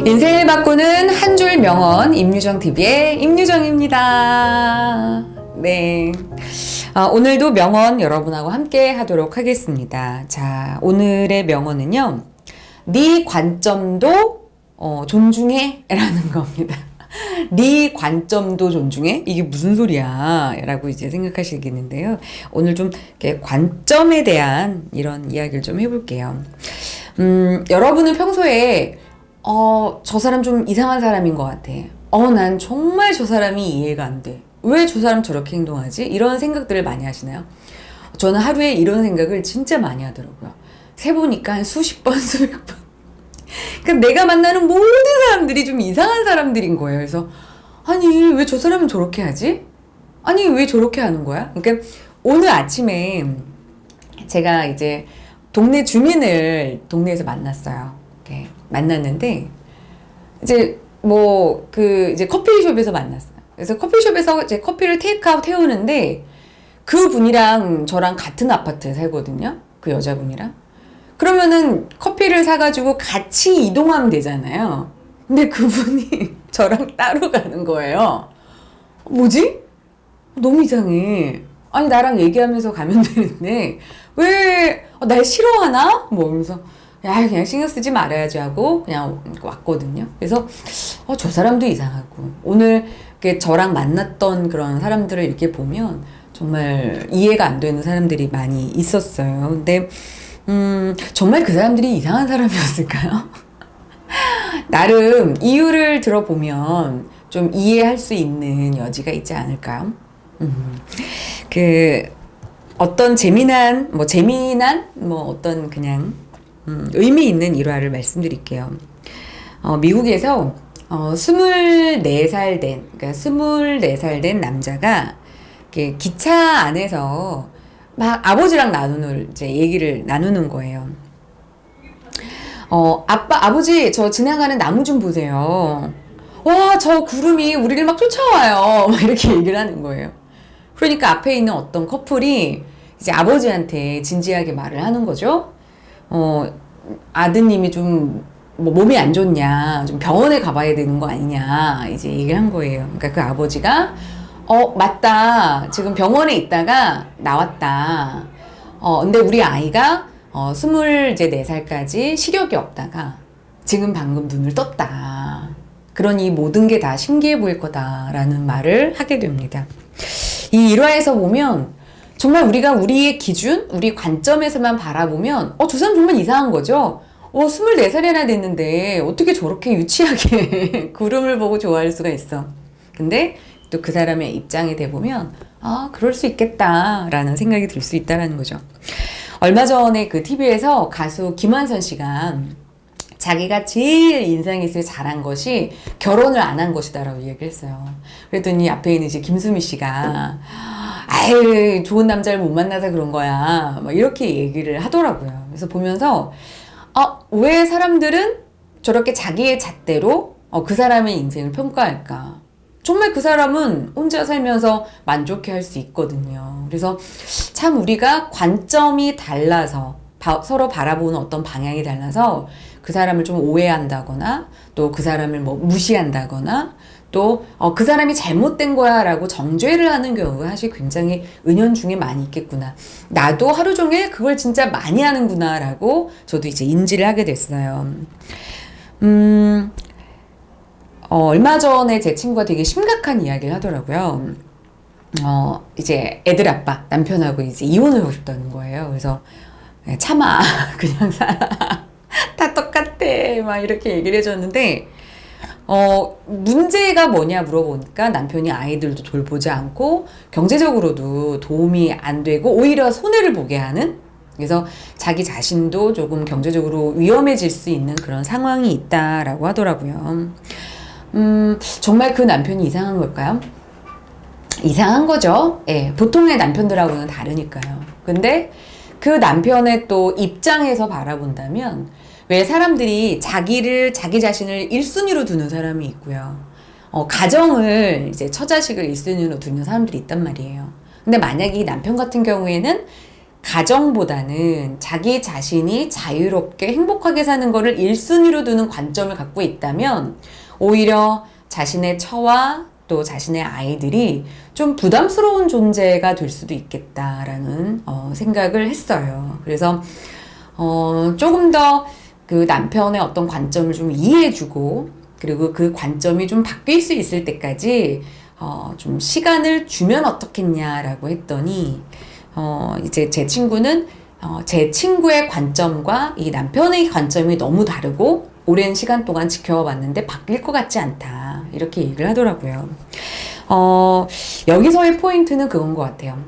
인생을 바꾸는 한 줄 명언 임유정TV의 임유정입니다. 네. 오늘도 명언 여러분하고 함께 하도록 하겠습니다. 자, 오늘의 명언은요. 네 관점도 존중해 라는 겁니다. 네 관점도 존중해? 이게 무슨 소리야? 라고 이제 생각하시겠는데요. 오늘 좀 이렇게 관점에 대한 이런 이야기를 좀 해볼게요. 여러분은 평소에 저 사람 좀 이상한 사람인 것 같아. 난 정말 저 사람이 이해가 안 돼. 왜 저 사람 저렇게 행동하지? 이런 생각들을 많이 하시나요? 저는 하루에 이런 생각을 진짜 많이 하더라고요. 세보니까 한 수십 번, 수백 번. 그러니까 내가 만나는 모든 사람들이 좀 이상한 사람들인 거예요. 그래서 아니 왜 저 사람은 저렇게 하지? 아니 왜 저렇게 하는 거야? 그러니까 오늘 아침에 제가 이제 동네 주민을 동네에서 만났어요. 이렇게 만났는데 이제 이제 커피숍에서 만났어요. 그래서 커피숍에서 이제 커피를 테이크아웃 해오는데 그 분이랑 저랑 같은 아파트에 살거든요. 그 여자분이랑. 그러면은 커피를 사가지고 같이 이동하면 되잖아요. 근데 그분이 저랑 따로 가는 거예요. 뭐지? 너무 이상해. 아니 나랑 얘기하면서 가면 되는데 왜 날 싫어하나? 뭐 이러면서 야 그냥 신경 쓰지 말아야지 하고 그냥 왔거든요. 그래서 저 사람도 이상하고 오늘 이렇게 저랑 만났던 그런 사람들을 이렇게 보면 정말 이해가 안 되는 사람들이 많이 있었어요. 근데 정말 그 사람들이 이상한 사람이었을까요? 나름 이유를 들어보면 좀 이해할 수 있는 여지가 있지 않을까요? 어떤 재미난 어떤 그냥 의미 있는 일화를 말씀드릴게요. 미국에서 24살 된 남자가 이렇게 기차 안에서 막 아버지랑 얘기를 나누는 거예요. 아버지, 저 지나가는 나무 좀 보세요. 와, 저 구름이 우리를 막 쫓아와요. 막 이렇게 얘기를 하는 거예요. 그러니까 앞에 있는 어떤 커플이 이제 아버지한테 진지하게 말을 하는 거죠. 아드님이 좀 몸이 안 좋냐, 좀 병원에 가봐야 되는 거 아니냐, 이제 얘기를 한 거예요. 그러니까 그 아버지가 맞다. 지금 병원에 있다가 나왔다. 근데 우리 아이가 24살까지 시력이 없다가 지금 방금 눈을 떴다. 그러니 모든 게 다 신기해 보일 거다라는 말을 하게 됩니다. 이 일화에서 보면 정말 우리가 우리의 기준, 우리 관점에서만 바라보면 저 사람 정말 이상한 거죠. 24살이나 됐는데 어떻게 저렇게 유치하게 구름을 보고 좋아할 수가 있어. 근데 또 그 사람의 입장에 대보면 그럴 수 있겠다라는 생각이 들 수 있다는 거죠. 얼마 전에 그 TV에서 가수 김완선 씨가 자기가 제일 인생에서 잘한 것이 결혼을 안 한 것이다라고 얘기를 했어요. 그랬더니 앞에 있는 이제 김수미 씨가 아유 좋은 남자를 못 만나서 그런 거야 막 이렇게 얘기를 하더라고요. 그래서 보면서 왜 사람들은 저렇게 자기의 잣대로 그 사람의 인생을 평가할까? 정말 그 사람은 혼자 살면서 만족해 할 수 있거든요. 그래서 참 우리가 관점이 달라서 서로 바라보는 어떤 방향이 달라서 그 사람을 좀 오해한다거나 또 그 사람을 무시한다거나 또 그 사람이 잘못된 거야 라고 정죄를 하는 경우가 사실 굉장히 은연중에 많이 있겠구나. 나도 하루 종일 그걸 진짜 많이 하는구나 라고 저도 이제 인지를 하게 됐어요. 얼마 전에 제 친구가 되게 심각한 이야기를 하더라고요. 이제 애들 아빠, 남편하고 이제 이혼을 하고 싶다는 거예요. 그래서 참아, 그냥 살아. 다 똑같아. 막 이렇게 얘기를 해줬는데, 문제가 뭐냐 물어보니까 남편이 아이들도 돌보지 않고 경제적으로도 도움이 안 되고 오히려 손해를 보게 하는 그래서 자기 자신도 조금 경제적으로 위험해질 수 있는 그런 상황이 있다라고 하더라고요. 정말 그 남편이 이상한 걸까요? 이상한 거죠. 예, 보통의 남편들하고는 다르니까요. 근데 그 남편의 또 입장에서 바라본다면 왜 사람들이 자기 자신을 1순위로 두는 사람이 있고요. 가정을 이제 처자식을 1순위로 두는 사람들이 있단 말이에요. 근데 만약에 이 남편 같은 경우에는 가정보다는 자기 자신이 자유롭게 행복하게 사는 거를 1순위로 두는 관점을 갖고 있다면 오히려 자신의 처와 또 자신의 아이들이 좀 부담스러운 존재가 될 수도 있겠다라는 생각을 했어요. 그래서 조금 더 그 남편의 어떤 관점을 좀 이해해주고 그리고 그 관점이 좀 바뀔 수 있을 때까지 좀 시간을 주면 어떻겠냐라고 했더니 이제 제 친구는 제 친구의 관점과 이 남편의 관점이 너무 다르고 오랜 시간 동안 지켜봤는데 바뀔 것 같지 않다. 이렇게 얘기를 하더라고요. 여기서의 포인트는 그건 것 같아요.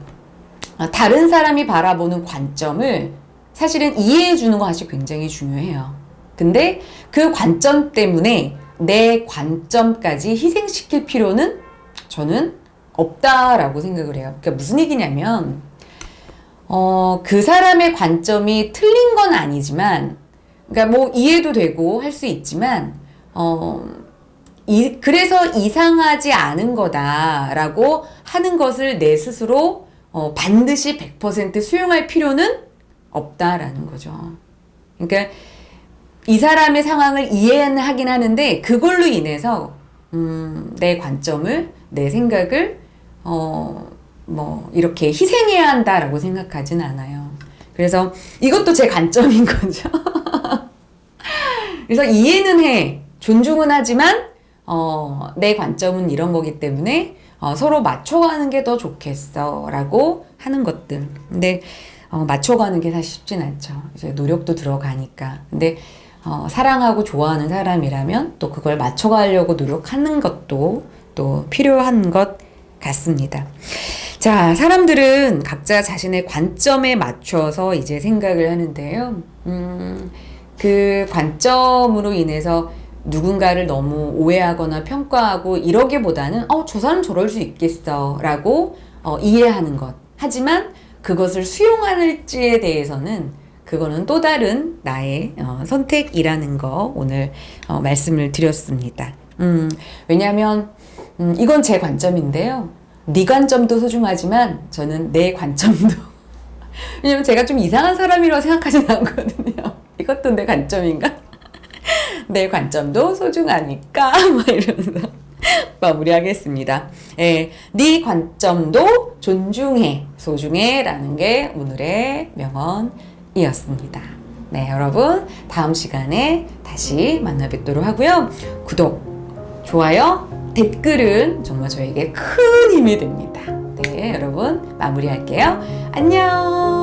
다른 사람이 바라보는 관점을 사실은 이해해 주는 것이 굉장히 중요해요. 근데 그 관점 때문에 내 관점까지 희생시킬 필요는 저는 없다라고 생각을 해요. 그러니까 무슨 얘기냐면 그 사람의 관점이 틀린 건 아니지만 그러니까 뭐 이해도 되고 할 수 있지만 그래서 이상하지 않은 거다라고 하는 것을 내 스스로 반드시 100% 수용할 필요는 없다라는 거죠. 그러니까 이 사람의 상황을 이해하긴 하는데 그걸로 인해서 내 관점을 내 생각을 뭐 이렇게 희생해야 한다라고 생각하진 않아요. 그래서 이것도 제 관점인 거죠. 그래서 이해는 해, 존중은 하지만 내 관점은 이런 거기 때문에 서로 맞춰가는 게 더 좋겠어 라고 하는 것들. 근데 맞춰가는 게 사실 쉽진 않죠. 이제 노력도 들어가니까. 근데 사랑하고 좋아하는 사람이라면 또 그걸 맞춰가려고 노력하는 것도 또 필요한 것 같습니다. 자, 사람들은 각자 자신의 관점에 맞춰서 이제 생각을 하는데요. 그 관점으로 인해서 누군가를 너무 오해하거나 평가하고 이러기보다는 저 사람 저럴 수 있겠어 라고 이해하는 것. 하지만 그것을 수용할지에 대해서는 그거는 또 다른 나의 선택이라는 거 오늘 말씀을 드렸습니다. 왜냐하면 이건 제 관점인데요. 네 관점도 소중하지만 저는 내 관점도 왜냐면 제가 좀 이상한 사람이라고 생각하진 않거든요. 이것도 내 관점인가? 내 관점도 소중하니까 막 이러면서 마무리하겠습니다. 네 관점도 존중해, 소중해 라는 게 오늘의 명언이었습니다. 네, 여러분 다음 시간에 다시 만나 뵙도록 하고요. 구독, 좋아요, 댓글은 정말 저에게 큰 힘이 됩니다. 네, 여러분 마무리할게요. 안녕.